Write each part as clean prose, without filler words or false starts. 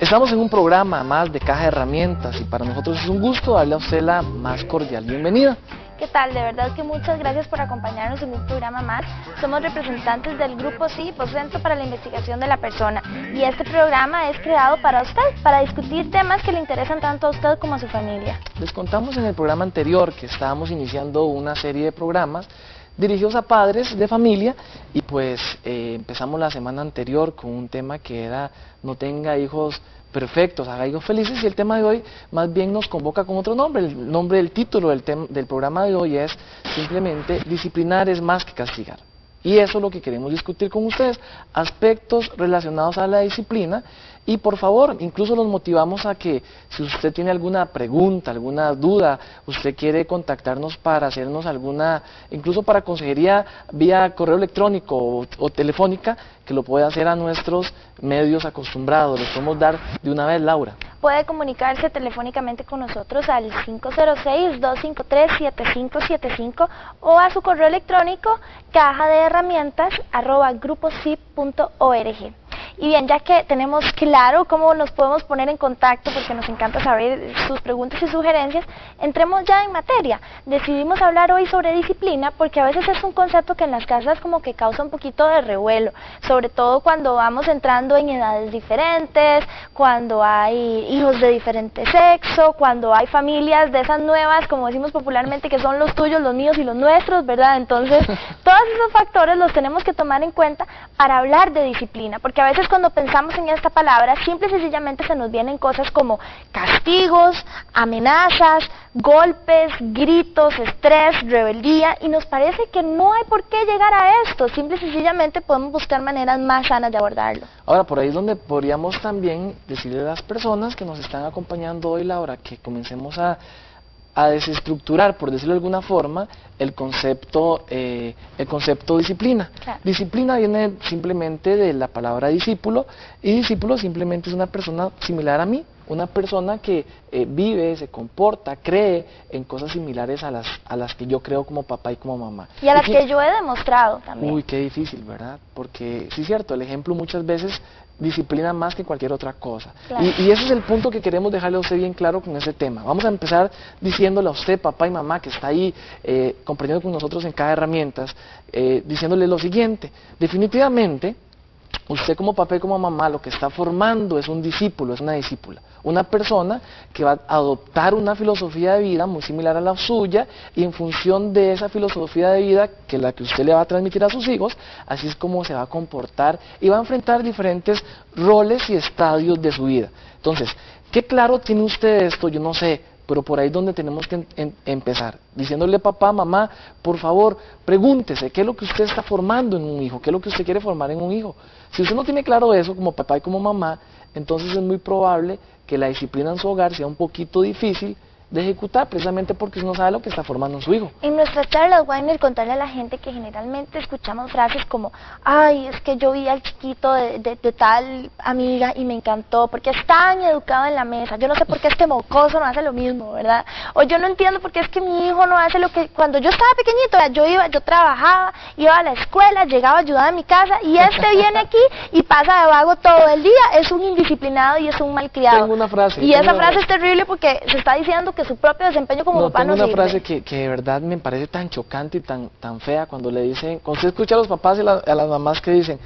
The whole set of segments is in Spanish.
Estamos en un programa más de Caja de Herramientas y para nosotros es un gusto darle a usted la más cordial bienvenida. ¿Qué tal? De verdad que muchas gracias por acompañarnos en un programa más. Somos representantes del Grupo CIPO, Centro para la Investigación de la Persona, y este programa es creado para usted, para discutir temas que le interesan tanto a usted como a su familia. Les contamos en el programa anterior que estábamos iniciando una serie de programas dirigidos a padres de familia y pues empezamos la semana anterior con un tema que era no tenga hijos perfectos, haga hijos felices, y el tema de hoy más bien nos convoca con otro nombre. El nombre del título del programa de hoy es simplemente disciplinar es más que castigar. Y eso es lo que queremos discutir con ustedes, aspectos relacionados a la disciplina. Y por favor, incluso los motivamos a que si usted tiene alguna pregunta, alguna duda, usted quiere contactarnos para hacernos alguna, incluso para consejería vía correo electrónico o telefónica, que lo puede hacer a nuestros medios acostumbrados. Les podemos dar de una vez, Laura. Puede comunicarse telefónicamente con nosotros al 506-253-7575 o a su correo electrónico cajadeherramientas@gruposip.org. Y bien, ya que tenemos claro cómo nos podemos poner en contacto, porque nos encanta saber sus preguntas y sugerencias, entremos ya en materia. Decidimos hablar hoy sobre disciplina porque a veces es un concepto que en las casas como que causa un poquito de revuelo, sobre todo cuando vamos entrando en edades diferentes, cuando hay hijos de diferente sexo, cuando hay familias de esas nuevas, como decimos popularmente, que son los tuyos, los míos y los nuestros, ¿verdad? Entonces, todos esos factores los tenemos que tomar en cuenta para hablar de disciplina, porque a veces cuando pensamos en esta palabra, simple y sencillamente se nos vienen cosas como castigos, amenazas, golpes, gritos, estrés, rebeldía, y nos parece que no hay por qué llegar a esto. Simple y sencillamente podemos buscar maneras más sanas de abordarlo. Ahora, por ahí es donde podríamos también decirle a las personas que nos están acompañando hoy, Laura, que comencemos a desestructurar, por decirlo de alguna forma, el concepto disciplina. Claro. Disciplina viene simplemente de la palabra discípulo, y discípulo simplemente es una persona similar a mí, una persona que vive, se comporta, cree en cosas similares a las que yo creo como papá y como mamá. Y a las que yo he demostrado también. Uy, qué difícil, ¿verdad? Porque sí es cierto, el ejemplo muchas veces disciplina más que cualquier otra cosa. Claro. Y ese es el punto que queremos dejarle a usted bien claro con ese tema. Vamos a empezar diciéndole a usted, papá y mamá, que está ahí compartiendo con nosotros en Caja de Herramientas, diciéndole lo siguiente: definitivamente, usted como papá y como mamá lo que está formando es un discípulo, es una discípula, una persona que va a adoptar una filosofía de vida muy similar a la suya, y en función de esa filosofía de vida, que es la que usted le va a transmitir a sus hijos, así es como se va a comportar y va a enfrentar diferentes roles y estadios de su vida. Entonces, ¿qué claro tiene usted esto? Yo no sé, pero por ahí es donde tenemos que empezar, diciéndole: papá, mamá, por favor, pregúntese qué es lo que usted está formando en un hijo, qué es lo que usted quiere formar en un hijo. Si usted no tiene claro eso como papá y como mamá, entonces es muy probable que la disciplina en su hogar sea un poquito difícil de ejecutar, precisamente porque usted no sabe lo que está formando en su hijo. En nuestras charlas, Wagner, contarle a la gente que generalmente escuchamos frases como: ay, es que yo vi al chiquito de tal amiga y me encantó, porque es tan educado en la mesa, yo no sé por qué este mocoso no hace lo mismo, ¿verdad? O yo no entiendo por qué es que mi hijo no hace lo que cuando yo estaba pequeñito, yo trabajaba, iba a la escuela, llegaba a ayudar a mi casa, y este viene aquí y pasa de vago todo el día, es un indisciplinado y es un malcriado. Tengo una frase. Y esa frase es terrible porque se está diciendo que su propio desempeño como papá no sirve. Tengo una frase que de verdad me parece tan chocante y tan fea, cuando le dicen, cuando usted escucha a los papás y a las mamás que dicen,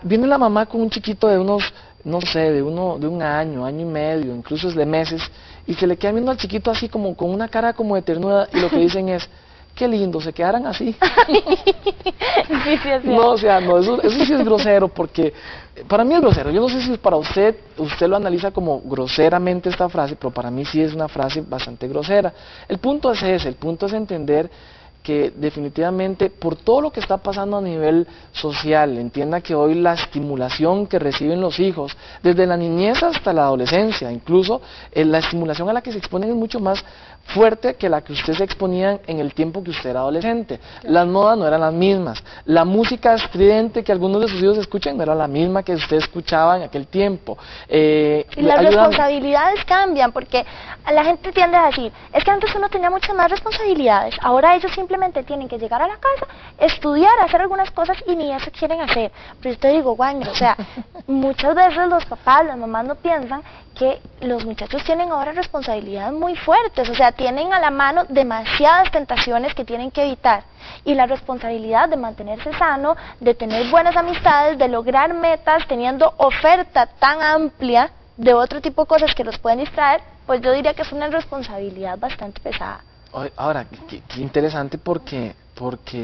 viene la mamá con un chiquito de unos, no sé, de un año y medio, incluso es de meses, y se le queda viendo al chiquito así como con una cara como de ternura, y lo que dicen es: qué lindo, se quedaran así. Sí, no, o sea, no, eso sí es grosero, porque para mí es grosero. Yo no sé si para usted lo analiza como groseramente esta frase, pero para mí sí es una frase bastante grosera. El punto es ese, el punto es entender que definitivamente por todo lo que está pasando a nivel social, entienda que hoy la estimulación que reciben los hijos, desde la niñez hasta la adolescencia, incluso la estimulación a la que se exponen es mucho más fuerte que la que usted se exponía en el tiempo que usted era adolescente. Las modas no eran las mismas, La música estridente que algunos de sus hijos escuchan no era la misma que usted escuchaba en aquel tiempo. Y las responsabilidades cambian, porque la gente tiende a decir, es que antes uno tenía muchas más responsabilidades, ahora ellos simplemente tienen que llegar a la casa, estudiar, hacer algunas cosas y ni eso quieren hacer. Pero yo te digo, Wagner, o sea, muchas veces los papás, las mamás no piensan que los muchachos tienen ahora responsabilidades muy fuertes, o sea, tienen a la mano demasiadas tentaciones que tienen que evitar, y la responsabilidad de mantenerse sano, de tener buenas amistades, de lograr metas, teniendo oferta tan amplia de otro tipo de cosas que los pueden distraer, pues yo diría que es una responsabilidad bastante pesada. Ahora, qué interesante porque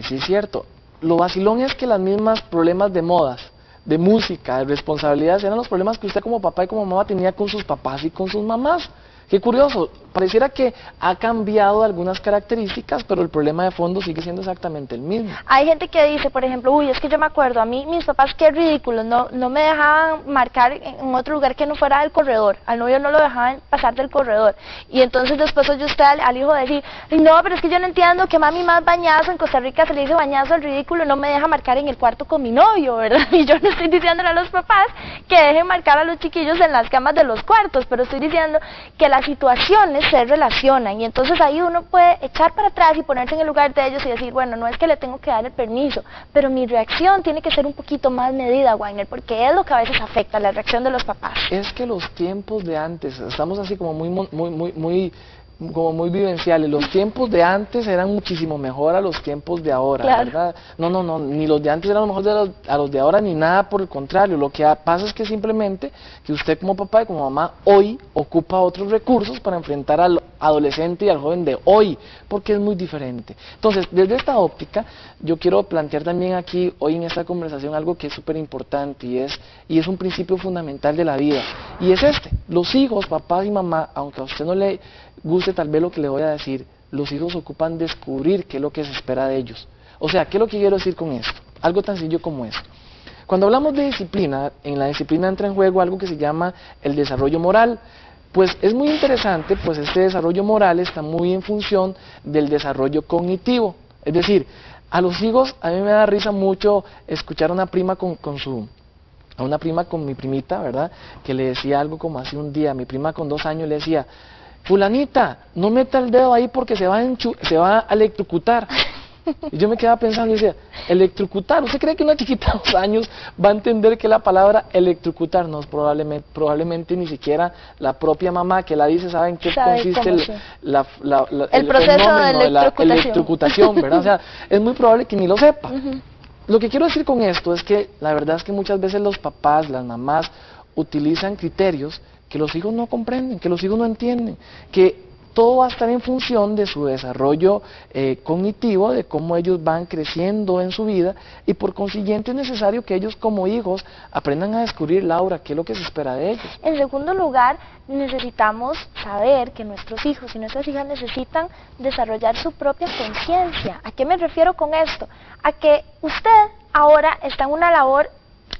sí es cierto, lo vacilón es que las mismas problemas de modas, de música, de responsabilidades, eran los problemas que usted como papá y como mamá tenía con sus papás y con sus mamás. Qué curioso, pareciera que ha cambiado algunas características, pero el problema de fondo sigue siendo exactamente el mismo. Hay gente que dice, por ejemplo, uy, es que yo me acuerdo, a mí mis papás qué ridículos, no me dejaban marcar en otro lugar que no fuera del corredor, al novio no lo dejaban pasar del corredor, y entonces después oye usted al hijo decir, no, pero es que yo no entiendo que mami más bañazo, en Costa Rica se le dice bañazo al ridículo, no me deja marcar en el cuarto con mi novio, ¿verdad? Y yo no estoy diciéndole a los papás que dejen marcar a los chiquillos en las camas de los cuartos, pero estoy diciendo que las situaciones se relacionan, y entonces ahí uno puede echar para atrás y ponerse en el lugar de ellos y decir, bueno, no es que le tengo que dar el permiso, pero mi reacción tiene que ser un poquito más medida, Wagner, porque es lo que a veces afecta la reacción de los papás. Es que los tiempos de antes, estamos así como muy vivenciales, los tiempos de antes eran muchísimo mejor a los tiempos de ahora, claro. ¿Verdad? No, ni los de antes eran mejor a los de ahora, ni nada por el contrario. Lo que pasa es que simplemente que usted como papá y como mamá hoy ocupa otros recursos para enfrentar al adolescente y al joven de hoy, porque es muy diferente. Entonces, desde esta óptica, yo quiero plantear también aquí, hoy en esta conversación, algo que es súper importante y es un principio fundamental de la vida, y es este: los hijos, papá y mamá, aunque a usted no le guste tal vez lo que le voy a decir, los hijos ocupan descubrir qué es lo que se espera de ellos. O sea, ¿qué es lo que quiero decir con esto? Algo tan sencillo como esto. Cuando hablamos de disciplina, en la disciplina entra en juego algo que se llama el desarrollo moral. Pues es muy interesante, pues este desarrollo moral está muy en función del desarrollo cognitivo. Es decir, a los hijos, a mí me da risa mucho escuchar a una prima con mi primita, ¿verdad? Que le decía algo como así un día, mi prima con 2 años le decía, fulanita, no meta el dedo ahí porque se va a electrocutar. Y yo me quedaba pensando y decía, electrocutar, ¿usted cree que una chiquita de 2 años va a entender que la palabra electrocutar? No, probablemente ni siquiera la propia mamá que la dice sabe en qué consiste el proceso de la electrocutación, ¿verdad? O sea, es muy probable que ni lo sepa. Lo que quiero decir con esto es que la verdad es que muchas veces los papás, las mamás, utilizan criterios que los hijos no comprenden, que los hijos no entienden, que todo va a estar en función de su desarrollo cognitivo, de cómo ellos van creciendo en su vida, y por consiguiente es necesario que ellos como hijos aprendan a descubrir, Laura, qué es lo que se espera de ellos. En segundo lugar, necesitamos saber que nuestros hijos y nuestras hijas necesitan desarrollar su propia conciencia. ¿A qué me refiero con esto? A que usted ahora está en una labor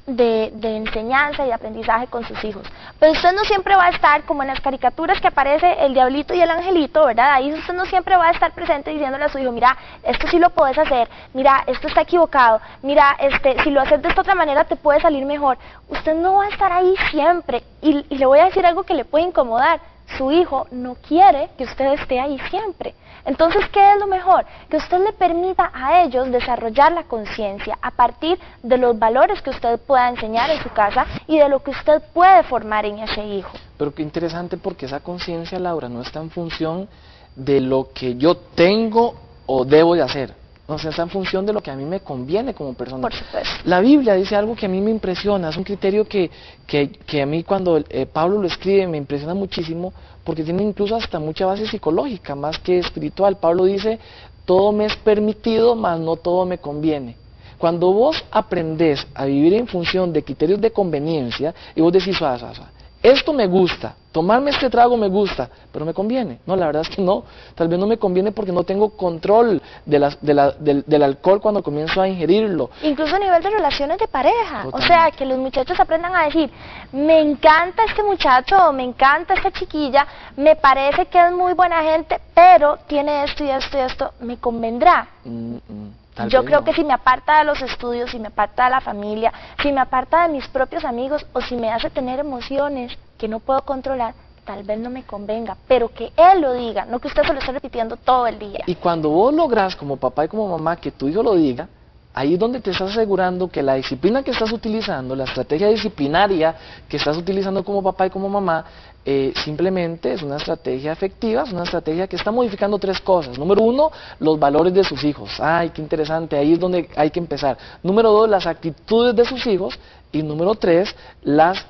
de enseñanza y de aprendizaje con sus hijos, pero usted no siempre va a estar como en las caricaturas que aparece el diablito y el angelito, ¿verdad? Ahí usted no siempre va a estar presente diciéndole a su hijo, mira, esto sí lo puedes hacer, mira, esto está equivocado, mira, si lo haces de esta otra manera te puede salir mejor. Usted no va a estar ahí siempre, y le voy a decir algo que le puede incomodar: su hijo no quiere que usted esté ahí siempre. Entonces, ¿qué es lo mejor? Que usted le permita a ellos desarrollar la conciencia a partir de los valores que usted pueda enseñar en su casa y de lo que usted puede formar en ese hijo. Pero qué interesante, porque esa conciencia, Laura, no está en función de lo que yo tengo o debo de hacer. No, está en función de lo que a mí me conviene como persona. Por supuesto. La Biblia dice algo que a mí me impresiona, es un criterio que a mí cuando Pablo lo escribe me impresiona muchísimo, porque tiene incluso hasta mucha base psicológica, más que espiritual. Pablo dice, todo me es permitido, mas no todo me conviene. Cuando vos aprendés a vivir en función de criterios de conveniencia, y vos decís, esto me gusta, tomarme este trago me gusta, pero me conviene. No, la verdad es que no, tal vez no me conviene porque no tengo control del alcohol cuando comienzo a ingerirlo. Incluso a nivel de relaciones de pareja. Totalmente. O sea, que los muchachos aprendan a decir, me encanta este muchacho o me encanta esta chiquilla, me parece que es muy buena gente, pero tiene esto y esto y esto, ¿me convendrá? Yo creo que si me aparta de los estudios, si me aparta de la familia, si me aparta de mis propios amigos o si me hace tener emociones que no puedo controlar, tal vez no me convenga, pero que él lo diga, no que usted se lo esté repitiendo todo el día. Y cuando vos lográs como papá y como mamá que tu hijo lo diga, ahí es donde te estás asegurando que la disciplina que estás utilizando, la estrategia disciplinaria que estás utilizando como papá y como mamá, simplemente es una estrategia efectiva, es una estrategia que está modificando 3 cosas. Número 1, los valores de sus hijos. Ay, qué interesante, ahí es donde hay que empezar. Número 2, las actitudes de sus hijos. Y número 3, las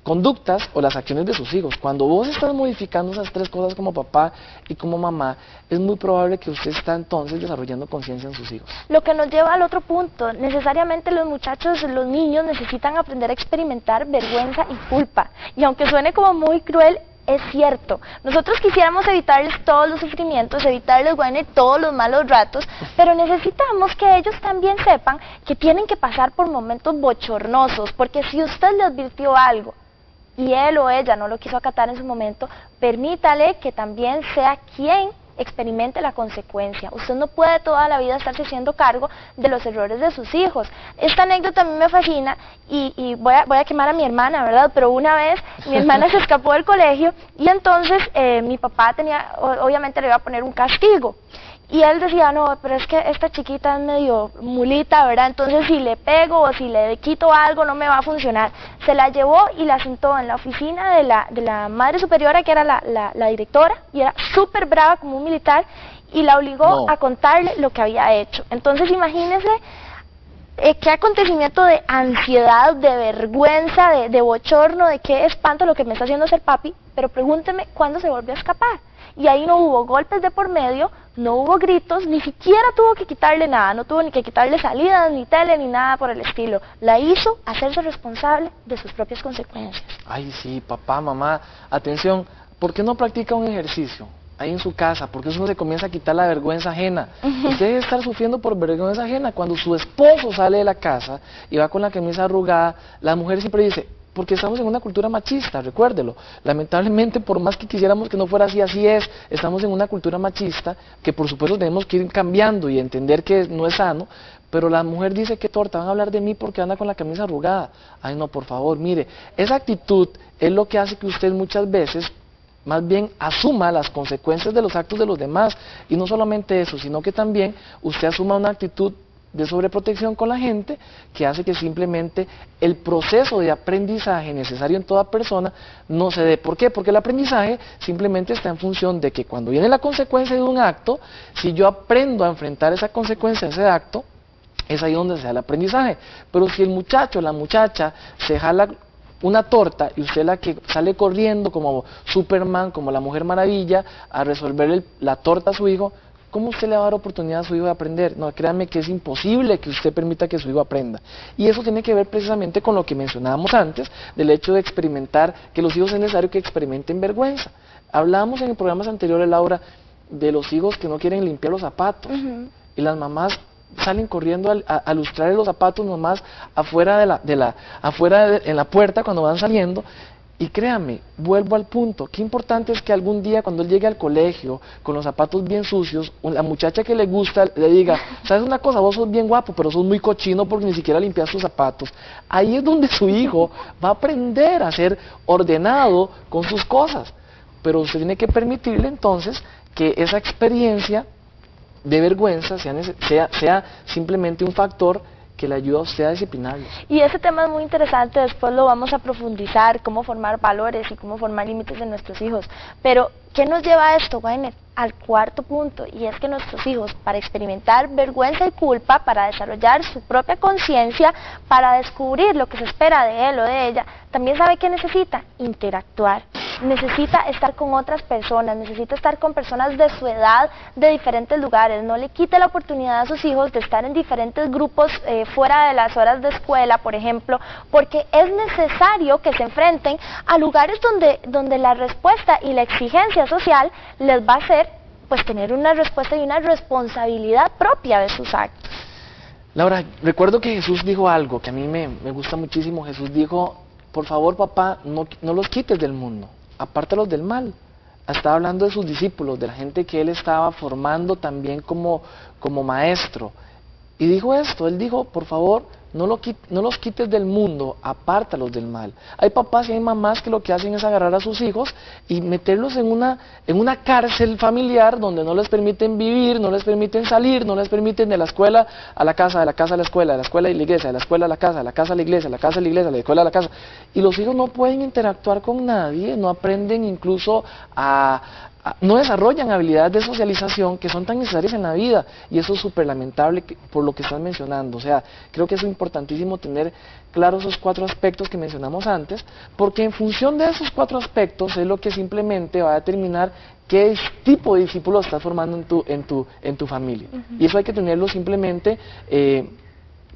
conductas o las acciones de sus hijos. Cuando vos estás modificando esas 3 cosas como papá y como mamá, es muy probable que usted está entonces desarrollando conciencia en sus hijos. Lo que nos lleva al otro punto, necesariamente los muchachos, los niños necesitan aprender a experimentar vergüenza y culpa. Y aunque suene como muy cruel, es cierto. Nosotros quisiéramos evitarles todos los sufrimientos, evitarles, bueno, todos los malos ratos, pero necesitamos que ellos también sepan que tienen que pasar por momentos bochornosos, porque si usted le advirtió algo, y él o ella no lo quiso acatar en su momento, permítale que también sea quien experimente la consecuencia. Usted no puede toda la vida estarse haciendo cargo de los errores de sus hijos. Esta anécdota a mí me fascina y voy a quemar a mi hermana, ¿verdad? Pero una vez mi hermana se escapó del colegio y entonces mi papá obviamente le iba a poner un castigo. Y él decía, no, pero es que esta chiquita es medio mulita, ¿verdad? Entonces si le pego o si le quito algo no me va a funcionar. Se la llevó y la sentó en la oficina de la madre superiora, que era la directora, y era súper brava como un militar, y la obligó a contarle lo que había hecho. Entonces imagínense qué acontecimiento de ansiedad, de vergüenza, de bochorno, de qué espanto lo que me está haciendo hacer papi, pero pregúnteme cuándo se volvió a escapar. Y ahí no hubo golpes de por medio, no hubo gritos, ni siquiera tuvo que quitarle nada, no tuvo ni que quitarle salidas, ni tele, ni nada por el estilo. La hizo hacerse responsable de sus propias consecuencias. Ay, sí, papá, mamá, atención, ¿por qué no practica un ejercicio ahí en su casa? Porque eso no se comienza a quitar la vergüenza ajena. Usted debe estar sufriendo por vergüenza ajena. Cuando su esposo sale de la casa y va con la camisa arrugada, la mujer siempre dice, porque estamos en una cultura machista, recuérdelo. Lamentablemente, por más que quisiéramos que no fuera así, así es. Estamos en una cultura machista que por supuesto tenemos que ir cambiando y entender que no es sano, pero la mujer dice, qué torta, van a hablar de mí porque anda con la camisa arrugada. Ay no, por favor, mire, esa actitud es lo que hace que usted muchas veces más bien asuma las consecuencias de los actos de los demás, y no solamente eso, sino que también usted asuma una actitud de sobreprotección con la gente, que hace que simplemente el proceso de aprendizaje necesario en toda persona no se dé. ¿Por qué? Porque el aprendizaje simplemente está en función de que cuando viene la consecuencia de un acto, si yo aprendo a enfrentar esa consecuencia, ese acto, es ahí donde se da el aprendizaje. Pero si el muchacho o la muchacha se jala una torta y usted la que sale corriendo como Superman, como la Mujer Maravilla, a resolverle la torta a su hijo, ¿cómo usted le va a dar oportunidad a su hijo de aprender? No, créanme que es imposible que usted permita que su hijo aprenda. Y eso tiene que ver precisamente con lo que mencionábamos antes, del hecho de experimentar, que los hijos es necesario que experimenten vergüenza. Hablábamos en programas anteriores, Laura, de los hijos que no quieren limpiar los zapatos. Y las mamás salen corriendo a lustrarle los zapatos nomás afuera en la puerta cuando van saliendo. Y créame, vuelvo al punto, qué importante es que algún día cuando él llegue al colegio con los zapatos bien sucios, la muchacha que le gusta le diga, ¿sabes una cosa? Vos sos bien guapo, pero sos muy cochino porque ni siquiera limpias tus zapatos. Ahí es donde su hijo va a aprender a ser ordenado con sus cosas. Pero usted tiene que permitirle entonces que esa experiencia de vergüenza sea simplemente un factor que le ayuda a usted a disciplinarlo. Y ese tema es muy interesante, después lo vamos a profundizar, cómo formar valores y cómo formar límites en nuestros hijos. Pero, ¿qué nos lleva a esto, Weiner? Al cuarto punto, y es que nuestros hijos, para experimentar vergüenza y culpa, para desarrollar su propia conciencia, para descubrir lo que se espera de él o de ella, también sabe que necesita interactuar. Necesita estar con otras personas, necesita estar con personas de su edad, de diferentes lugares. No le quite la oportunidad a sus hijos de estar en diferentes grupos fuera de las horas de escuela, por ejemplo, porque es necesario que se enfrenten a lugares donde la respuesta y la exigencia social les va a hacer pues tener una respuesta y una responsabilidad propia de sus actos. Laura, recuerdo que Jesús dijo algo que a mí me gusta muchísimo. Jesús dijo, por favor papá, no los quites del mundo, apártalos del mal. Estaba hablando de sus discípulos, de la gente que él estaba formando también como maestro. Y dijo esto, él dijo, por favor, no los quites del mundo, apártalos del mal. Hay papás y hay mamás que lo que hacen es agarrar a sus hijos y meterlos en una cárcel familiar donde no les permiten vivir, no les permiten salir, no les permiten de la escuela a la casa, de la casa a la escuela, de la escuela a la iglesia, de la escuela a la casa, de la casa a la iglesia, de la casa a la iglesia, de la escuela a la casa. Y los hijos no pueden interactuar con nadie, no aprenden incluso no desarrollan habilidades de socialización que son tan necesarias en la vida, y eso es súper lamentable por lo que estás mencionando. O sea, creo que es importantísimo tener claros esos 4 aspectos que mencionamos antes, porque en función de esos 4 aspectos es lo que simplemente va a determinar qué tipo de discípulo estás formando en tu familia. Y eso hay que tenerlo simplemente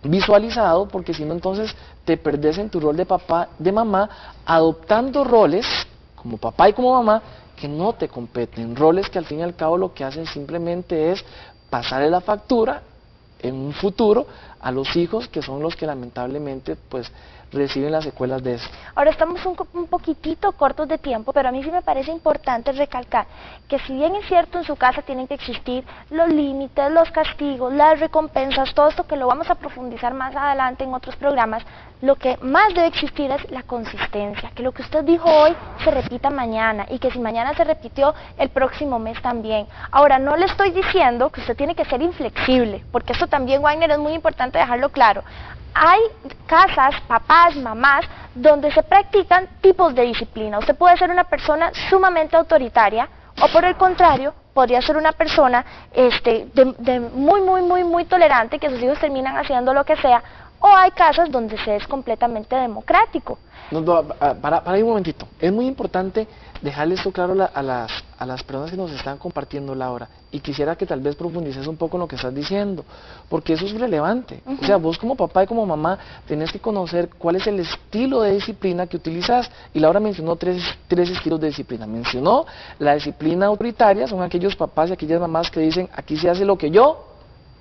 visualizado, porque si no entonces te perdés en tu rol de papá, de mamá, adoptando roles como papá y como mamá que no te competen, roles que al fin y al cabo lo que hacen simplemente es pasarle la factura en un futuro a los hijos, que son los que lamentablemente pues reciben las secuelas de eso. Ahora estamos un poquitito cortos de tiempo, pero a mí sí me parece importante recalcar que si bien es cierto en su casa tienen que existir los límites, los castigos, las recompensas, todo esto que lo vamos a profundizar más adelante en otros programas, lo que más debe existir es la consistencia, que lo que usted dijo hoy se repita mañana, y que si mañana se repitió, el próximo mes también. Ahora, no le estoy diciendo que usted tiene que ser inflexible, porque esto también, Wagner, es muy importante dejarlo claro. Hay casas, papás, mamás, donde se practican tipos de disciplina. Usted puede ser una persona sumamente autoritaria, o por el contrario, podría ser una persona muy tolerante, que sus hijos terminan haciendo lo que sea, o hay casas donde se es completamente democrático. Para ahí un momentito, es muy importante dejarle esto claro a las personas que nos están compartiendo, Laura, y quisiera que tal vez profundices un poco en lo que estás diciendo, porque eso es relevante. O sea, vos como papá y como mamá tenés que conocer cuál es el estilo de disciplina que utilizas, y Laura mencionó tres estilos de disciplina. Mencionó la disciplina autoritaria, son aquellos papás y aquellas mamás que dicen, aquí se hace lo que yo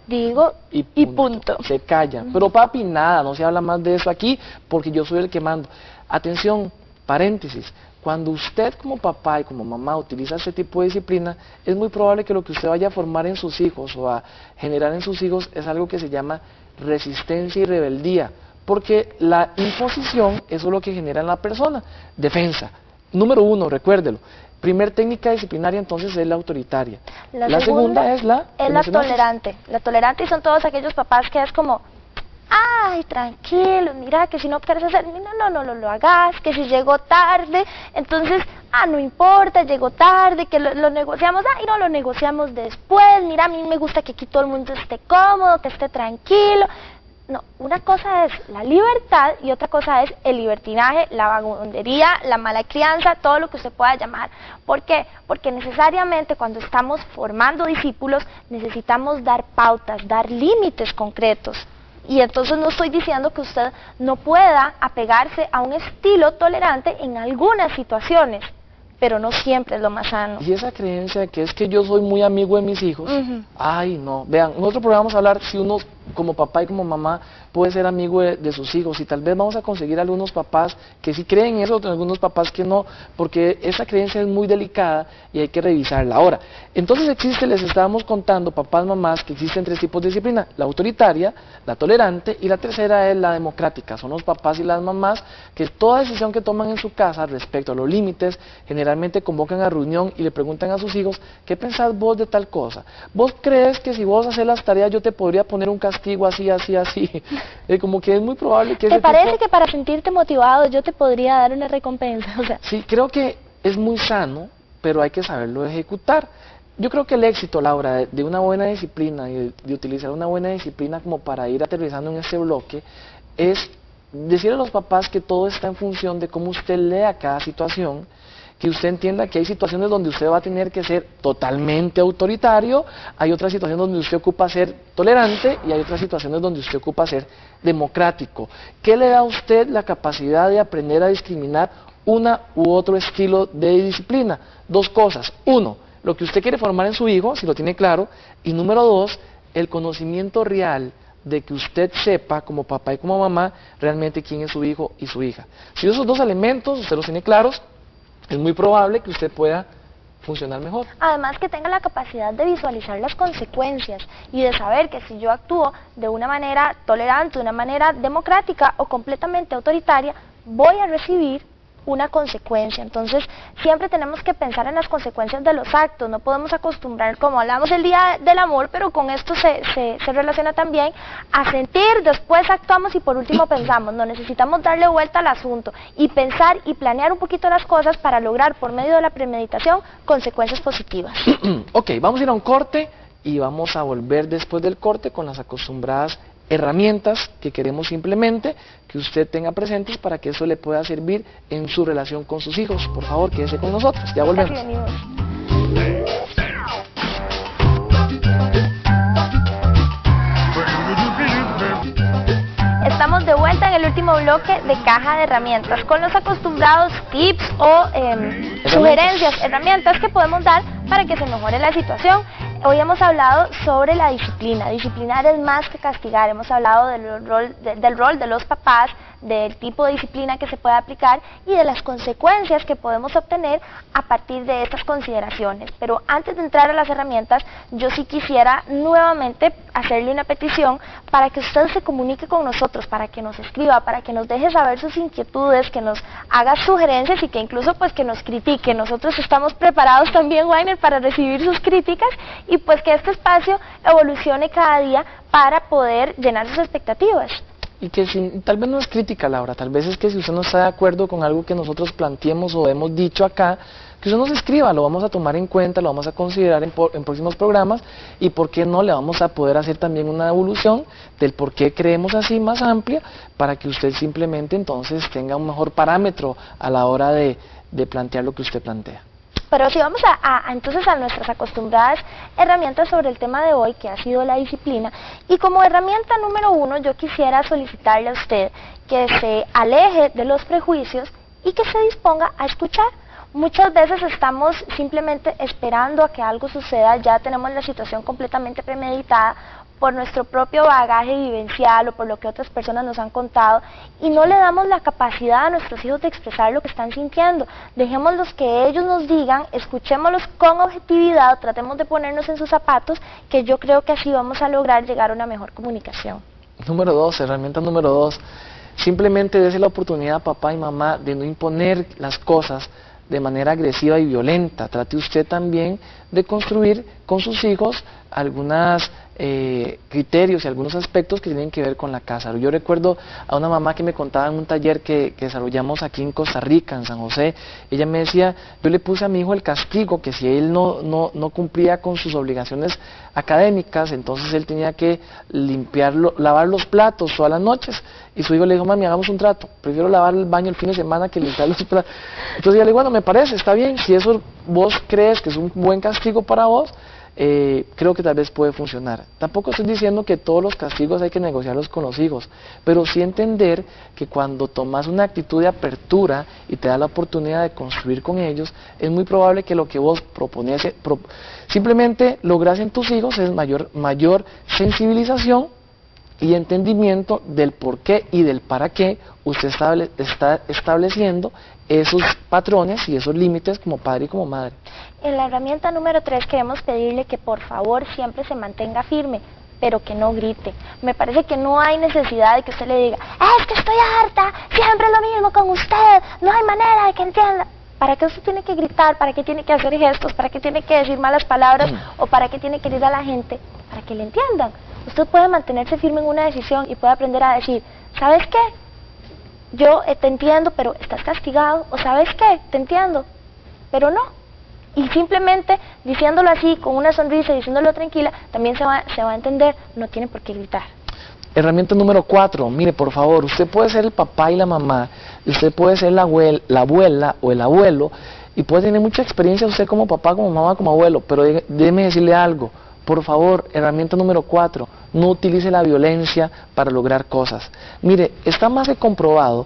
digo y punto. Se callan. Pero papi, nada, no se habla más de eso aquí porque yo soy el que mando. Atención, paréntesis, cuando usted como papá y como mamá utiliza este tipo de disciplina, es muy probable que lo que usted vaya a formar en sus hijos o a generar en sus hijos es algo que se llama resistencia y rebeldía, porque la imposición, eso es lo que genera en la persona. Defensa. Número 1, recuérdelo. Primer técnica disciplinaria entonces es la autoritaria. La segunda es la tolerante. La tolerante, y son todos aquellos papás que es como, ay, tranquilo, mira, que si no quieres hacer, no lo hagas, que si llegó tarde, entonces, no importa, llegó tarde, que lo negociamos, y no lo negociamos después, mira, a mí me gusta que aquí todo el mundo esté cómodo, que esté tranquilo. No, una cosa es la libertad y otra cosa es el libertinaje, la vagabundería, la mala crianza, todo lo que usted pueda llamar. ¿Por qué? Porque necesariamente cuando estamos formando discípulos necesitamos dar pautas, dar límites concretos. Y entonces no estoy diciendo que usted no pueda apegarse a un estilo tolerante en algunas situaciones, pero no siempre es lo más sano. Y esa creencia de que es que yo soy muy amigo de mis hijos, ay no, vean, en otro programa vamos a hablar si uno como papá y como mamá puede ser amigo de sus hijos, y tal vez vamos a conseguir algunos papás que sí creen eso, algunos papás que no, porque esa creencia es muy delicada y hay que revisarla. Ahora, entonces les estábamos contando, papás, mamás, que existen 3 tipos de disciplina: la autoritaria, la tolerante y la tercera es la democrática. Son los papás y las mamás que toda decisión que toman en su casa respecto a los límites, generalmente convocan a reunión y le preguntan a sus hijos, ¿qué pensás vos de tal cosa? ¿Vos crees que si vos haces las tareas yo te podría poner un castigo así, así, así? Como que es muy probable que... ¿Te parece que para sentirte motivado yo te podría dar una recompensa? O sea, sí, creo que es muy sano, pero hay que saberlo ejecutar. Yo creo que el éxito, Laura, de una buena disciplina y de utilizar una buena disciplina como para ir aterrizando en este bloque, es decirle a los papás que todo está en función de cómo usted lea cada situación, que usted entienda que hay situaciones donde usted va a tener que ser totalmente autoritario, hay otras situaciones donde usted ocupa ser tolerante y hay otras situaciones donde usted ocupa ser democrático. ¿Qué le da a usted la capacidad de aprender a discriminar una u otro estilo de disciplina? 2 cosas. 1, lo que usted quiere formar en su hijo, si lo tiene claro, y número 2, el conocimiento real de que usted sepa, como papá y como mamá, realmente quién es su hijo y su hija. Si esos 2 elementos usted los tiene claros, es muy probable que usted pueda funcionar mejor. Además que tenga la capacidad de visualizar las consecuencias y de saber que si yo actúo de una manera tolerante, de una manera democrática o completamente autoritaria, voy a recibir una consecuencia. Entonces siempre tenemos que pensar en las consecuencias de los actos. No podemos acostumbrar, como hablamos el día del amor, pero con esto se relaciona también a sentir, después actuamos y por último pensamos. No, necesitamos darle vuelta al asunto y pensar y planear un poquito las cosas para lograr por medio de la premeditación consecuencias positivas. Ok, vamos a ir a un corte y vamos a volver después del corte con las acostumbradas herramientas que queremos simplemente que usted tenga presentes para que eso le pueda servir en su relación con sus hijos. Por favor, quédese con nosotros, ya volvemos. Estamos de vuelta en el último bloque de Caja de Herramientas con los acostumbrados tips o sugerencias, herramientas que podemos dar para que se mejore la situación. Hoy hemos hablado sobre la disciplina. Disciplinar es más que castigar. Hemos hablado del rol de los papás, del tipo de disciplina que se puede aplicar y de las consecuencias que podemos obtener a partir de estas consideraciones. Pero antes de entrar a las herramientas, yo sí quisiera nuevamente hacerle una petición para que usted se comunique con nosotros, para que nos escriba, para que nos deje saber sus inquietudes, que nos haga sugerencias y que incluso pues que nos critique. Nosotros estamos preparados también, Weiner, para recibir sus críticas y pues que este espacio evolucione cada día para poder llenar sus expectativas. Y que tal vez no es crítica, Laura, tal vez es que si usted no está de acuerdo con algo que nosotros planteemos o hemos dicho acá, que usted nos escriba, lo vamos a tomar en cuenta, lo vamos a considerar en próximos programas y por qué no le vamos a poder hacer también una evolución del por qué creemos así más amplia para que usted simplemente entonces tenga un mejor parámetro a la hora de plantear lo que usted plantea. Pero si vamos entonces a nuestras acostumbradas herramientas sobre el tema de hoy, que ha sido la disciplina, y como herramienta número 1 yo quisiera solicitarle a usted que se aleje de los prejuicios y que se disponga a escuchar. Muchas veces estamos simplemente esperando a que algo suceda, ya tenemos la situación completamente premeditada por nuestro propio bagaje vivencial o por lo que otras personas nos han contado y no le damos la capacidad a nuestros hijos de expresar lo que están sintiendo. Dejémoslos que ellos nos digan, escuchémoslos con objetividad, tratemos de ponernos en sus zapatos, que yo creo que así vamos a lograr llegar a una mejor comunicación. Número 2, herramienta número 2, simplemente dése la oportunidad, papá y mamá, de no imponer las cosas de manera agresiva y violenta. Trate usted también de construir con sus hijos algunos criterios y algunos aspectos que tienen que ver con la casa. Yo recuerdo a una mamá que me contaba en un taller que desarrollamos aquí en Costa Rica, en San José. Ella me decía, yo le puse a mi hijo el castigo, que si él no cumplía con sus obligaciones académicas, entonces él tenía que lavar los platos todas las noches. Y su hijo le dijo, mami, hagamos un trato, prefiero lavar el baño el fin de semana que limpiar los platos. Entonces ella le dijo, bueno, me parece, está bien, si eso vos crees que es un buen castigo para vos, creo que tal vez puede funcionar. Tampoco estoy diciendo que todos los castigos hay que negociarlos con los hijos, pero sí entender que cuando tomas una actitud de apertura y te da la oportunidad de construir con ellos, es muy probable que lo que vos proponías, simplemente logras en tus hijos es mayor sensibilización y entendimiento del por qué y del para qué usted está estableciendo esos patrones y esos límites como padre y como madre. En la herramienta número 3 queremos pedirle que por favor siempre se mantenga firme, pero que no grite. Me parece que no hay necesidad de que usted le diga, es que estoy harta, siempre es lo mismo con usted, no hay manera de que entienda. ¿Para qué usted tiene que gritar? ¿Para qué tiene que hacer gestos? ¿Para qué tiene que decir malas palabras? ¿O para qué tiene que ir a la gente? Para que le entiendan. Usted puede mantenerse firme en una decisión y puede aprender a decir, ¿sabes qué? Yo te entiendo, pero estás castigado. ¿O sabes qué? Te entiendo, pero no. Y simplemente diciéndolo así, con una sonrisa, diciéndolo tranquila, también se va a entender, no tiene por qué gritar. Herramienta número 4, mire por favor, usted puede ser el papá y la mamá, y usted puede ser la abuela o el abuelo, y puede tener mucha experiencia usted como papá, como mamá, como abuelo, pero déjeme decirle algo, por favor, herramienta número 4, no utilice la violencia para lograr cosas. Mire, está más que comprobado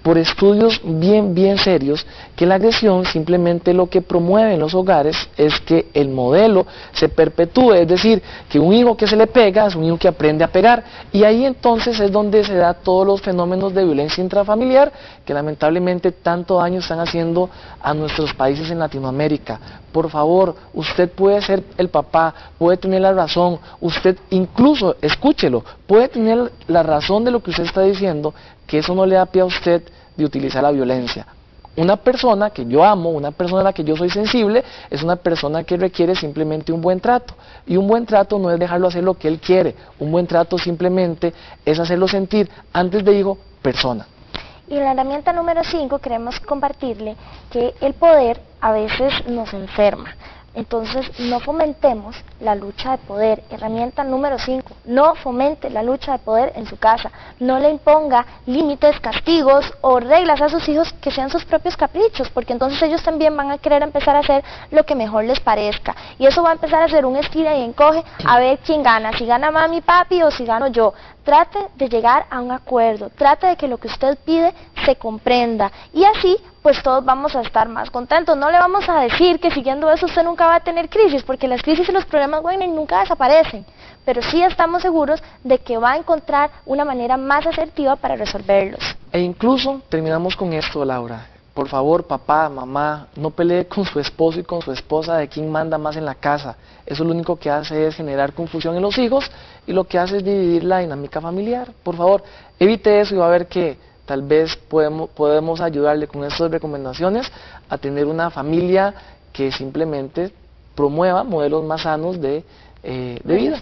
por estudios bien serios que la agresión simplemente lo que promueve en los hogares es que el modelo se perpetúe, es decir, que un hijo que se le pega es un hijo que aprende a pegar, y ahí entonces es donde se da todos los fenómenos de violencia intrafamiliar que lamentablemente tanto daño están haciendo a nuestros países en Latinoamérica. por favor, usted puede ser el papá, puede tener la razón, usted incluso, escúchelo, puede tener la razón de lo que usted está diciendo, que eso no le da pie a usted de utilizar la violencia. Una persona que yo amo, una persona a la que yo soy sensible, es una persona que requiere simplemente un buen trato. Y un buen trato no es dejarlo hacer lo que él quiere, un buen trato simplemente es hacerlo sentir, antes de hijo, persona. Y en la herramienta número 5 queremos compartirle que el poder a veces nos enferma. Entonces, no fomentemos la lucha de poder. Herramienta número 5, no fomente la lucha de poder en su casa. No le imponga límites, castigos o reglas a sus hijos que sean sus propios caprichos, porque entonces ellos también van a querer empezar a hacer lo que mejor les parezca. Y eso va a empezar a ser un estira y encoge a ver quién gana, si gana mami, papi o si gano yo. Trate de llegar a un acuerdo, trate de que lo que usted pide se comprenda y así pues todos vamos a estar más contentos. No le vamos a decir que siguiendo eso usted nunca va a tener crisis, porque las crisis y los problemas bueno, nunca desaparecen, pero sí estamos seguros de que va a encontrar una manera más asertiva para resolverlos. E incluso terminamos con esto, Laura. Por favor, papá, mamá, no pelee con su esposo y con su esposa de quién manda más en la casa. Eso lo único que hace es generar confusión en los hijos y lo que hace es dividir la dinámica familiar. Por favor, evite eso y va a ver que tal vez podemos ayudarle con estas recomendaciones a tener una familia que simplemente promueva modelos más sanos de vida.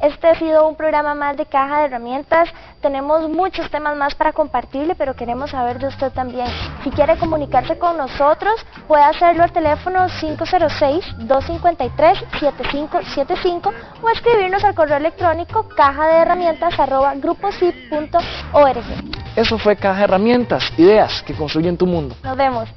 Este ha sido un programa más de Caja de Herramientas. Tenemos muchos temas más para compartirle, pero queremos saber de usted también. Si quiere comunicarse con nosotros, puede hacerlo al teléfono 506-253-7575 o escribirnos al correo electrónico cajadeherramientas@gruposip.org. Eso fue Caja de Herramientas, ideas que construyen tu mundo. Nos vemos.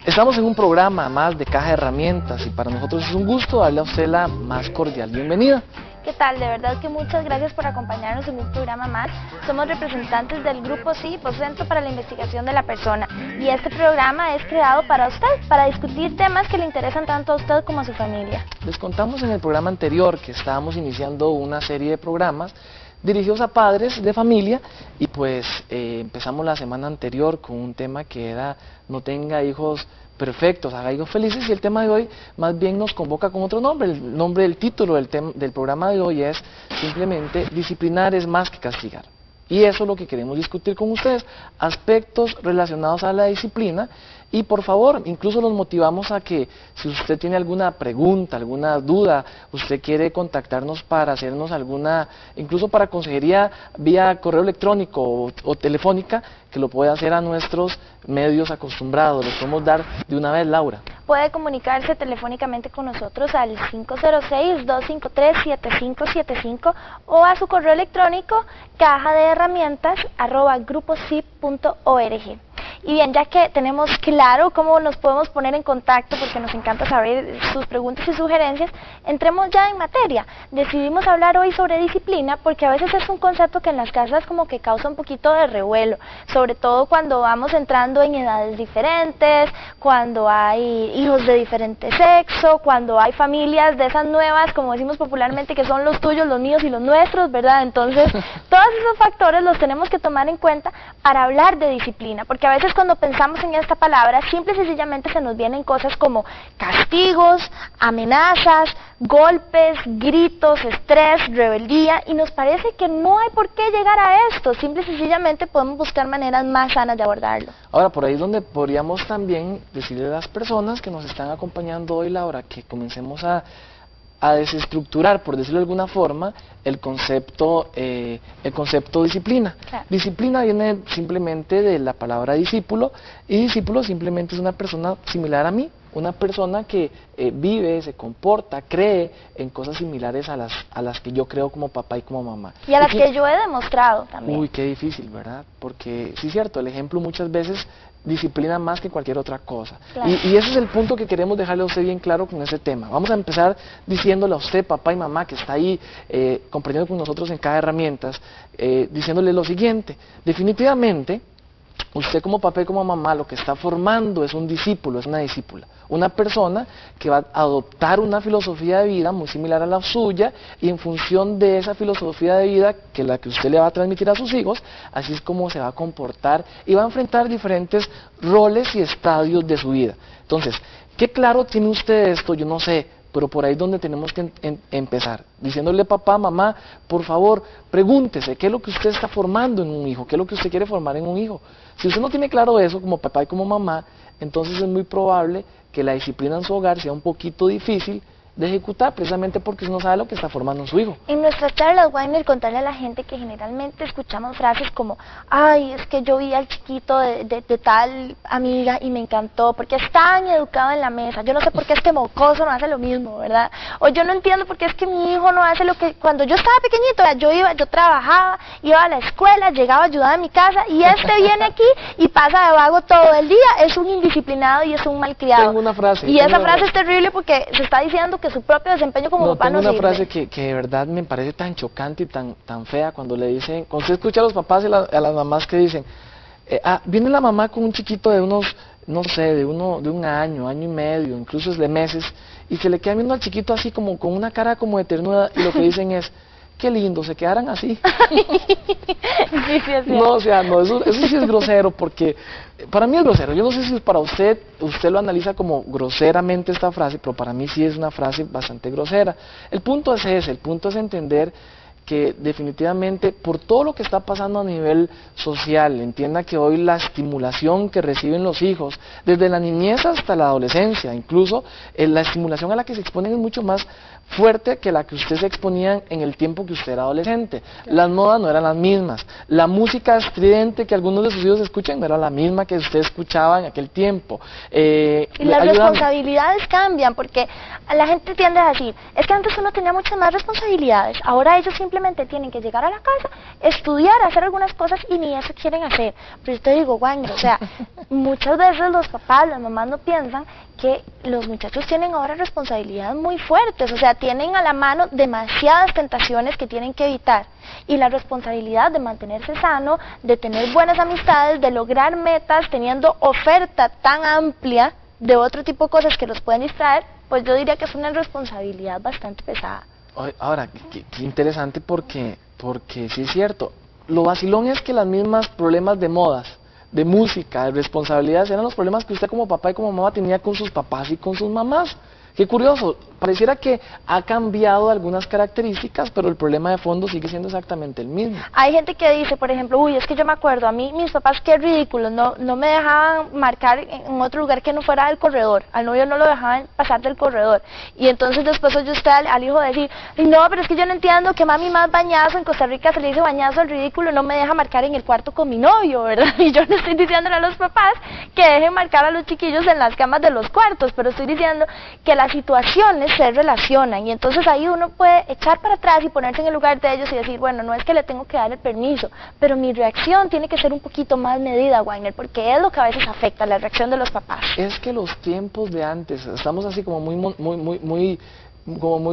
Estamos en un programa más de Caja de Herramientas y para nosotros es un gusto darle a usted la más cordial bienvenida. ¿Qué tal? De verdad que muchas gracias por acompañarnos en un programa más. Somos representantes del Grupo CIP, o Centro para la Investigación de la Persona, y este programa es creado para usted, para discutir temas que le interesan tanto a usted como a su familia. Les contamos en el programa anterior que estábamos iniciando una serie de programas dirigidos a padres de familia y pues empezamos la semana anterior con un tema que era no tenga hijos perfectos, haga hijos felices, y el tema de hoy más bien nos convoca con otro nombre. El nombre del título del programa de hoy es simplemente disciplinar es más que castigar. Y eso es lo que queremos discutir con ustedes, aspectos relacionados a la disciplina. Y por favor, incluso los motivamos a que si usted tiene alguna pregunta, alguna duda, usted quiere contactarnos para hacernos alguna, incluso para consejería vía correo electrónico o telefónica, que lo puede hacer a nuestros medios acostumbrados. Les podemos dar de una vez, Laura. Puede comunicarse telefónicamente con nosotros al 506-253-7575 o a su correo electrónico cajadeherramientas@gruposip.org. Y bien, ya que tenemos claro cómo nos podemos poner en contacto, porque nos encanta saber sus preguntas y sugerencias, entremos ya en materia. Decidimos hablar hoy sobre disciplina porque a veces es un concepto que en las casas como que causa un poquito de revuelo, sobre todo cuando vamos entrando en edades diferentes, cuando hay hijos de diferente sexo, cuando hay familias de esas nuevas, como decimos popularmente, que son los tuyos, los míos y los nuestros, ¿verdad? Entonces, todos esos factores los tenemos que tomar en cuenta para hablar de disciplina, porque a veces cuando pensamos en esta palabra, simple y sencillamente se nos vienen cosas como castigos, amenazas, golpes, gritos, estrés, rebeldía, y nos parece que no hay por qué llegar a esto, simple y sencillamente podemos buscar maneras más sanas de abordarlo. Ahora, por ahí es donde podríamos también decirle a las personas que nos están acompañando hoy, Laura, que comencemos a desestructurar, por decirlo de alguna forma, el concepto disciplina. Claro. Disciplina viene simplemente de la palabra discípulo, y discípulo simplemente es una persona similar a mí, una persona que vive, se comporta, cree en cosas similares a las que yo creo como papá y como mamá. Y a las que yo he demostrado también. Uy, qué difícil, ¿verdad? Porque sí es cierto, el ejemplo muchas veces disciplina más que cualquier otra cosa. Claro. Y ese es el punto que queremos dejarle a usted bien claro con ese tema. Vamos a empezar diciéndole a usted, papá y mamá, que está ahí comprendiendo con nosotros en cada herramientas, diciéndole lo siguiente: definitivamente, usted como papá y como mamá lo que está formando es un discípulo, es una discípula, una persona que va a adoptar una filosofía de vida muy similar a la suya, y en función de esa filosofía de vida, que la que usted le va a transmitir a sus hijos, así es como se va a comportar y va a enfrentar diferentes roles y estadios de su vida. Entonces, ¿qué claro tiene usted esto? Yo no sé, pero por ahí es donde tenemos que empezar, diciéndole: papá, mamá, por favor, pregúntese qué es lo que usted está formando en un hijo, qué es lo que usted quiere formar en un hijo. Si usted no tiene claro eso como papá y como mamá, entonces es muy probable que la disciplina en su hogar sea un poquito difícil de ejecutar, precisamente porque usted no sabe lo que está formando en su hijo. En nuestras charlas, Wagner, contarle a la gente que generalmente escuchamos frases como: ay, es que yo vi al chiquito de tal amiga y me encantó, porque es tan educado en la mesa, yo no sé por qué este mocoso no hace lo mismo, ¿verdad? O yo no entiendo por qué es que mi hijo no hace lo que cuando yo estaba pequeñito, yo trabajaba, iba a la escuela, llegaba a ayudar en mi casa, y este viene aquí y pasa de vago todo el día, es un indisciplinado y es un malcriado. Tengo una frase. Y esa frase es terrible porque se está diciendo que su propio desempeño como papá no sirve. Tengo una frase que de verdad me parece tan chocante y tan fea cuando le dicen, cuando usted escucha a los papás y a las mamás que dicen, viene la mamá con un chiquito de unos, no sé, de un año y medio, incluso es de meses, y se le queda viendo al chiquito así como con una cara como de ternura, y lo que dicen es: qué lindo, se quedaran así. Sí, sí, no, o sea, no, eso sí es grosero, porque para mí es grosero. Yo no sé si para usted lo analiza como groseramente esta frase, pero para mí sí es una frase bastante grosera. El punto es ese, el punto es entender que definitivamente por todo lo que está pasando a nivel social, entienda que hoy la estimulación que reciben los hijos, desde la niñez hasta la adolescencia, incluso la estimulación a la que se exponen es mucho más fuerte que la que usted se exponía en el tiempo que usted era adolescente. Las modas no eran las mismas, la música estridente que algunos de sus hijos escuchan no era la misma que usted escuchaba en aquel tiempo. Y las responsabilidades cambian, porque la gente tiende a decir: es que antes uno tenía muchas más responsabilidades, ahora ellos simplemente tienen que llegar a la casa, estudiar, hacer algunas cosas, y ni eso quieren hacer. Pero yo te digo, Wagner, o sea, muchas veces los papás, las mamás no piensan que los muchachos tienen ahora responsabilidades muy fuertes, o sea, tienen a la mano demasiadas tentaciones que tienen que evitar, y la responsabilidad de mantenerse sano, de tener buenas amistades, de lograr metas, teniendo oferta tan amplia de otro tipo de cosas que los pueden distraer, pues yo diría que es una responsabilidad bastante pesada. Ahora, qué interesante, porque sí es cierto, lo vacilón es que las mismas problemas de modas, de música, de responsabilidades, eran los problemas que usted como papá y como mamá tenía con sus papás y con sus mamás. Qué curioso, pareciera que ha cambiado algunas características, pero el problema de fondo sigue siendo exactamente el mismo. Hay gente que dice, por ejemplo: uy, es que yo me acuerdo, a mí mis papás qué ridículos, no me dejaban marcar en otro lugar que no fuera del corredor, al novio no lo dejaban pasar del corredor, y entonces después oye usted al hijo decir: no, pero es que yo no entiendo que mami más bañazo, en Costa Rica se le dice bañazo al ridículo, no me deja marcar en el cuarto con mi novio, ¿verdad? Y yo no estoy diciéndole a los papás que dejen marcar a los chiquillos en las camas de los cuartos, pero estoy diciendo que las situaciones se relacionan, y entonces ahí uno puede echar para atrás y ponerse en el lugar de ellos y decir: bueno, no es que le tengo que dar el permiso, pero mi reacción tiene que ser un poquito más medida, Wagner, porque es lo que a veces afecta, la reacción de los papás. Es que los tiempos de antes, estamos así como muy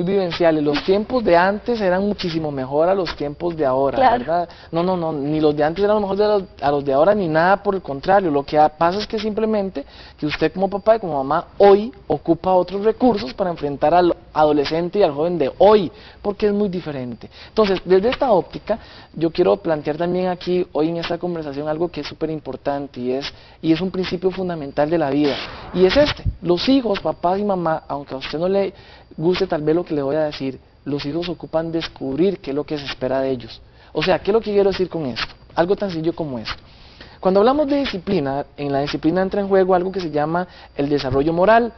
vivenciales, los tiempos de antes eran muchísimo mejor a los tiempos de ahora, claro. ¿verdad? No, ni los de antes eran lo mejor a los de ahora, ni nada por el contrario. Lo que pasa es que simplemente que usted como papá y como mamá hoy ocupa otros recursos para enfrentar al adolescente y al joven de hoy, porque es muy diferente. Entonces, desde esta óptica, yo quiero plantear también aquí, hoy en esta conversación, algo que es súper importante, y es un principio fundamental de la vida, y es este: los hijos, papás y mamá, aunque a usted no le guste tal vez lo que le voy a decir, los hijos ocupan descubrir qué es lo que se espera de ellos. O sea, ¿qué es lo que quiero decir con esto? Algo tan sencillo como esto. Cuando hablamos de disciplina, en la disciplina entra en juego algo que se llama el desarrollo moral.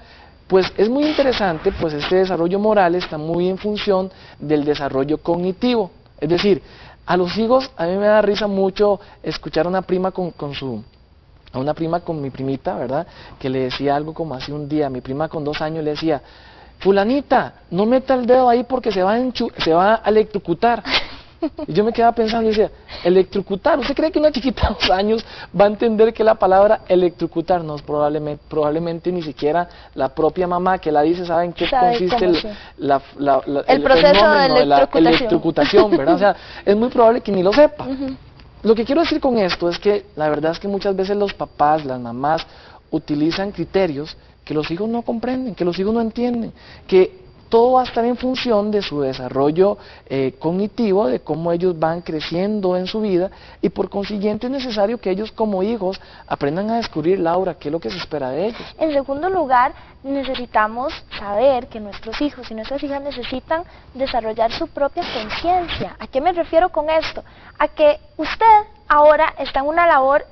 Pues es muy interesante, pues este desarrollo moral está muy en función del desarrollo cognitivo. Es decir, a los hijos, a mí me da risa mucho escuchar a una prima con su a una prima con mi primita, ¿verdad? Que le decía algo como así un día, mi prima con 2 años le decía, fulanita, no meta el dedo ahí porque se va a electrocutar. Y yo me quedaba pensando y decía, electrocutar, ¿usted cree que una chiquita de 2 años va a entender que la palabra electrocutar? No, probablemente ni siquiera la propia mamá que la dice sabe en qué consiste el proceso fenómeno de la electrocutación, ¿verdad? O sea, es muy probable que ni lo sepa. Lo que quiero decir con esto es que la verdad es que muchas veces los papás, las mamás, utilizan criterios que los hijos no comprenden, que los hijos no entienden, que todo va a estar en función de su desarrollo cognitivo, de cómo ellos van creciendo en su vida, y por consiguiente es necesario que ellos como hijos aprendan a descubrir, Laura, qué es lo que se espera de ellos. En segundo lugar, necesitamos saber que nuestros hijos y nuestras hijas necesitan desarrollar su propia conciencia. ¿A qué me refiero con esto? A que usted ahora está en una labor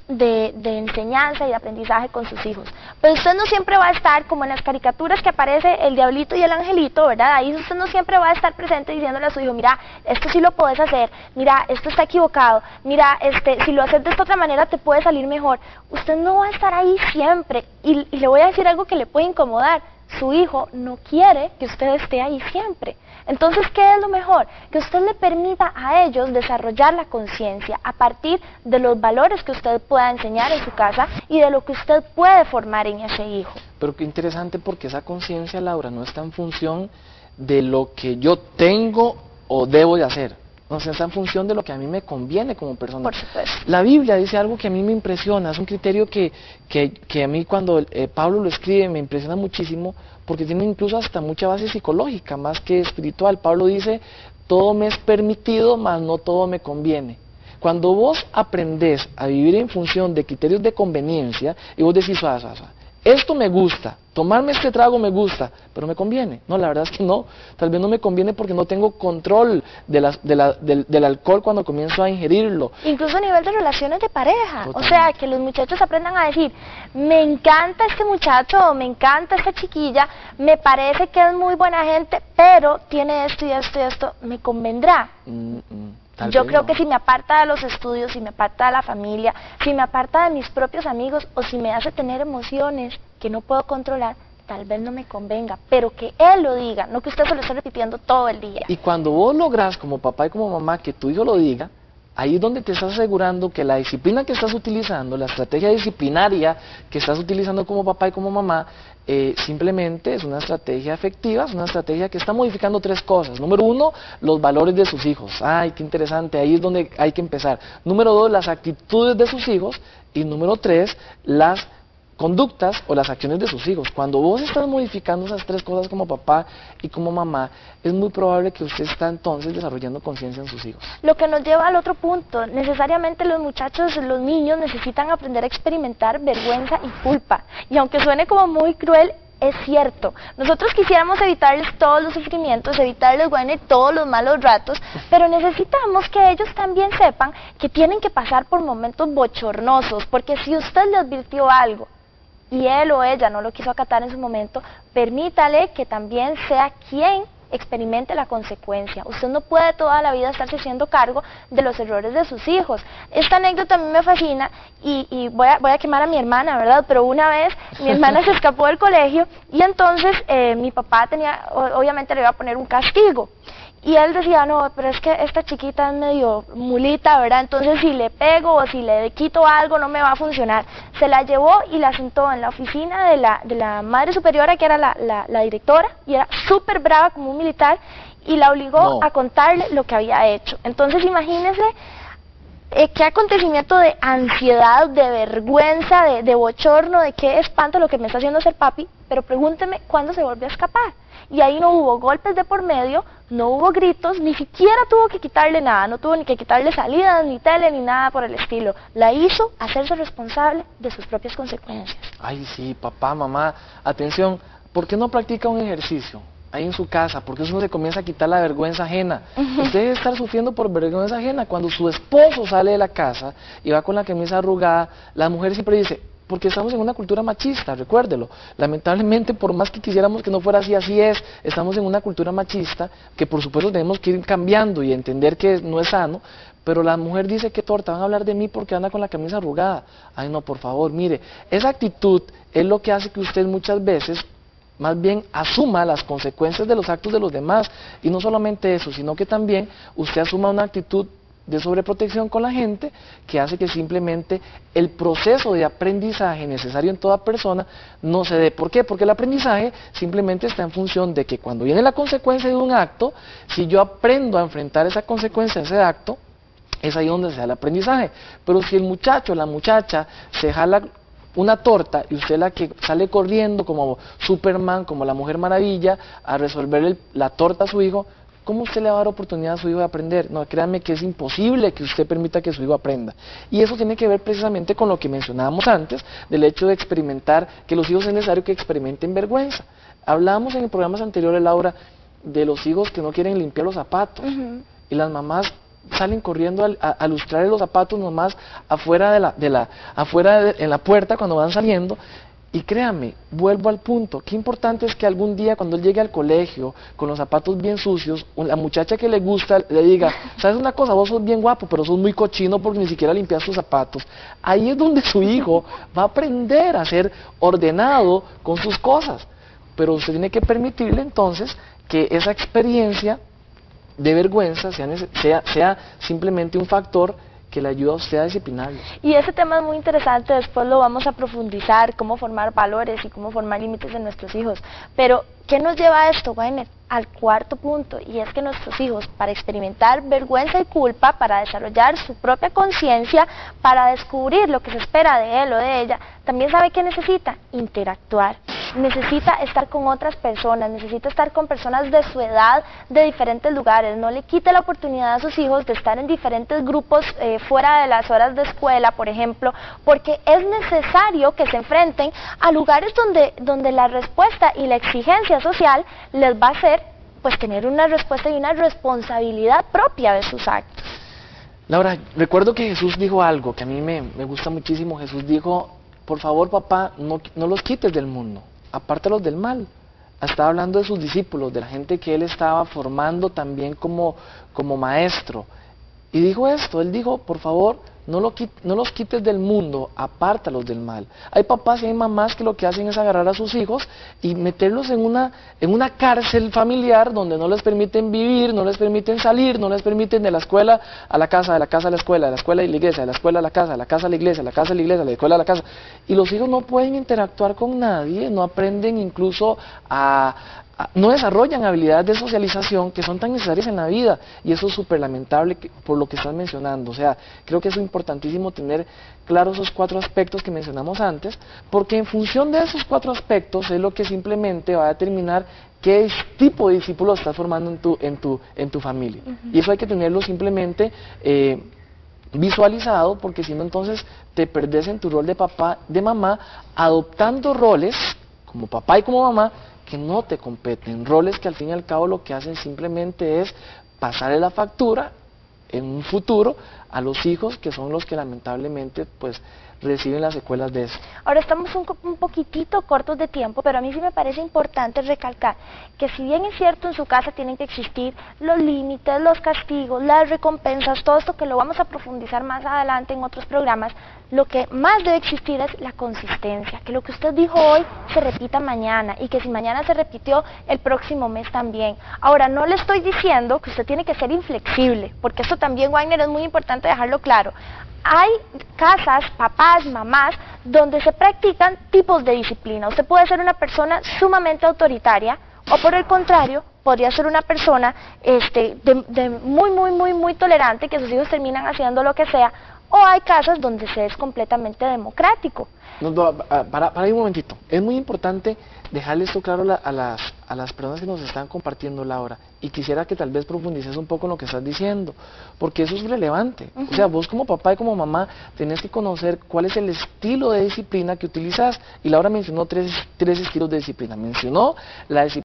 de enseñanza y de aprendizaje con sus hijos, pero usted no siempre va a estar como en las caricaturas que aparece el diablito y el angelito, ¿verdad? Ahí usted no siempre va a estar presente diciéndole a su hijo, mira, esto sí lo puedes hacer, mira, esto está equivocado, mira, si lo haces de esta otra manera te puede salir mejor. Usted no va a estar ahí siempre, y le voy a decir algo que le puede incomodar, su hijo no quiere que usted esté ahí siempre. Entonces, ¿qué es lo mejor? Que usted le permita a ellos desarrollar la conciencia a partir de los valores que usted pueda enseñar en su casa y de lo que usted puede formar en ese hijo. Pero qué interesante, porque esa conciencia, Laura, no está en función de lo que yo tengo o debo de hacer. No, está en función de lo que a mí me conviene como persona. Por supuesto. La Biblia dice algo que a mí me impresiona, es un criterio que a mí cuando Pablo lo escribe me impresiona muchísimo, porque tiene incluso hasta mucha base psicológica, más que espiritual. Pablo dice, todo me es permitido, mas no todo me conviene. Cuando vos aprendés a vivir en función de criterios de conveniencia, y vos decís, esto me gusta, tomarme este trago me gusta, pero me conviene. No, la verdad es que no, tal vez no me conviene porque no tengo control del alcohol cuando comienzo a ingerirlo. Incluso a nivel de relaciones de pareja. Totalmente. O sea, que los muchachos aprendan a decir, me encanta este muchacho o me encanta esta chiquilla, me parece que es muy buena gente, pero tiene esto y esto y esto, ¿me convendrá? Yo creo que si me aparta de los estudios, si me aparta de la familia, si me aparta de mis propios amigos o si me hace tener emociones que no puedo controlar, tal vez no me convenga, pero que él lo diga, no que usted se lo esté repitiendo todo el día. Y cuando vos lográs como papá y como mamá que tu hijo lo diga, ahí es donde te estás asegurando que la disciplina que estás utilizando, la estrategia disciplinaria que estás utilizando como papá y como mamá, simplemente es una estrategia efectiva, es una estrategia que está modificando 3 cosas. Número 1, los valores de sus hijos. ¡Ay, qué interesante! Ahí es donde hay que empezar. Número 2, las actitudes de sus hijos. Y número 3, las conductas o las acciones de sus hijos. Cuando vos estás modificando esas 3 cosas como papá y como mamá, es muy probable que usted está entonces desarrollando conciencia en sus hijos. Lo que nos lleva al otro punto, necesariamente los muchachos, los niños necesitan aprender a experimentar vergüenza y culpa. Y aunque suene como muy cruel, es cierto. Nosotros quisiéramos evitarles todos los sufrimientos, evitarles, bueno, todos los malos ratos, pero necesitamos que ellos también sepan que tienen que pasar por momentos bochornosos, porque si usted le advirtió algo, y él o ella no lo quiso acatar en su momento, permítale que también sea quien experimente la consecuencia. Usted no puede toda la vida estarse haciendo cargo de los errores de sus hijos. Esta anécdota a mí me fascina y voy a quemar a mi hermana, ¿verdad? Pero una vez mi hermana se escapó del colegio y entonces mi papá obviamente le iba a poner un castigo. Y él decía, no, pero es que esta chiquita es medio mulita, ¿verdad? Entonces si le pego o si le quito algo no me va a funcionar. Se la llevó y la sentó en la oficina de la madre superiora, que era la directora, y era súper brava como un militar, y la obligó a contarle lo que había hecho. Entonces imagínense qué acontecimiento de ansiedad, de vergüenza, de bochorno, de qué espanto lo que me está haciendo ser papi, pero pregúnteme cuándo se volvió a escapar. Y ahí no hubo golpes de por medio, no hubo gritos, ni siquiera tuvo que quitarle nada, no tuvo ni que quitarle salidas, ni tele, ni nada por el estilo. La hizo hacerse responsable de sus propias consecuencias. Ay, sí, papá, mamá, atención, ¿por qué no practica un ejercicio ahí en su casa? Porque eso se comienza a quitar la vergüenza ajena. Usted debe estar sufriendo por vergüenza ajena. Cuando su esposo sale de la casa y va con la camisa arrugada, la mujer siempre dice, porque estamos en una cultura machista, recuérdelo. Lamentablemente, por más que quisiéramos que no fuera así, así es. Estamos en una cultura machista que por supuesto tenemos que ir cambiando y entender que no es sano, pero la mujer dice que torta, van a hablar de mí porque anda con la camisa arrugada. Ay no, por favor, mire, esa actitud es lo que hace que usted muchas veces más bien asuma las consecuencias de los actos de los demás, y no solamente eso, sino que también usted asuma una actitud de sobreprotección con la gente que hace que simplemente el proceso de aprendizaje necesario en toda persona no se dé. ¿Por qué? Porque el aprendizaje simplemente está en función de que cuando viene la consecuencia de un acto, si yo aprendo a enfrentar esa consecuencia de ese acto, es ahí donde se da el aprendizaje. Pero si el muchacho o la muchacha se jala una torta y usted es la que sale corriendo como Superman, como la Mujer Maravilla, a resolver la torta a su hijo, ¿cómo usted le va a dar oportunidad a su hijo de aprender? No, créanme que es imposible que usted permita que su hijo aprenda. Y eso tiene que ver precisamente con lo que mencionábamos antes, del hecho de experimentar, que los hijos es necesario que experimenten vergüenza. Hablábamos en programas anteriores, Laura, de los hijos que no quieren limpiar los zapatos. Y las mamás salen corriendo a lustrar los zapatos nomás afuera en la puerta cuando van saliendo. Y créame, vuelvo al punto, qué importante es que algún día cuando él llegue al colegio con los zapatos bien sucios, la muchacha que le gusta le diga, ¿sabes una cosa? Vos sos bien guapo, pero sos muy cochino porque ni siquiera limpias tus zapatos. Ahí es donde su hijo va a aprender a ser ordenado con sus cosas. Pero usted tiene que permitirle entonces que esa experiencia de vergüenza sea simplemente un factor que le ayuda a usted a disciplinarlo. Y ese tema es muy interesante, después lo vamos a profundizar, cómo formar valores y cómo formar límites en nuestros hijos. Pero, ¿qué nos lleva a esto, Wagner? Al cuarto punto, y es que nuestros hijos, para experimentar vergüenza y culpa, para desarrollar su propia conciencia, para descubrir lo que se espera de él o de ella, también sabe que necesita interactuar, necesita estar con otras personas, necesita estar con personas de su edad, de diferentes lugares. No le quite la oportunidad a sus hijos de estar en diferentes grupos fuera de las horas de escuela, por ejemplo, porque es necesario que se enfrenten a lugares donde la respuesta y la exigencia social les va a hacer pues tener una respuesta y una responsabilidad propia de sus actos. Laura, recuerdo que Jesús dijo algo que a mí me gusta muchísimo. Jesús dijo, por favor papá, no los quites del mundo, apártalos del mal. Estaba hablando de sus discípulos, de la gente que él estaba formando también como maestro. Y dijo esto, él dijo, por favor, no los quites del mundo, apártalos del mal. Hay papás y hay mamás que lo que hacen es agarrar a sus hijos y meterlos en una cárcel familiar donde no les permiten vivir, no les permiten salir, no les permiten de la escuela a la casa, de la casa a la escuela, de la escuela a la iglesia, de la escuela a la casa, de la casa a la iglesia, de la casa a la iglesia, de la escuela a la casa. Y los hijos no pueden interactuar con nadie, no aprenden incluso no desarrollan habilidades de socialización que son tan necesarias en la vida, y eso es súper lamentable por lo que estás mencionando. O sea, creo que es importantísimo tener claros esos 4 aspectos que mencionamos antes, porque en función de esos 4 aspectos es lo que simplemente va a determinar qué tipo de discípulo estás formando en tu familia. Y eso hay que tenerlo simplemente visualizado, porque si no entonces te perdés en tu rol de papá, de mamá, adoptando roles como papá y como mamá que no te competen, roles que al fin y al cabo lo que hacen simplemente es pasarle la factura en un futuro a los hijos, que son los que lamentablemente pues reciben las secuelas de eso. Ahora estamos un poquitito cortos de tiempo, pero a mí sí me parece importante recalcar que si bien es cierto en su casa tienen que existir los límites, los castigos, las recompensas, todo esto que lo vamos a profundizar más adelante en otros programas, lo que más debe existir es la consistencia, que lo que usted dijo hoy se repita mañana, y que si mañana se repitió, el próximo mes también. Ahora, no le estoy diciendo que usted tiene que ser inflexible, porque esto también, Wagner, es muy importante dejarlo claro. Hay casas, papás, mamás, donde se practican tipos de disciplina. Usted puede ser una persona sumamente autoritaria, o por el contrario, podría ser una persona muy tolerante, que sus hijos terminan haciendo lo que sea, o hay casas donde se es completamente democrático. Para un momentito, es muy importante dejarle esto claro a las personas que nos están compartiendo, Laura, y quisiera que tal vez profundices un poco en lo que estás diciendo, porque eso es relevante. O sea, vos como papá y como mamá tenés que conocer cuál es el estilo de disciplina que utilizas, y Laura mencionó tres estilos de disciplina. Mencionó la disciplina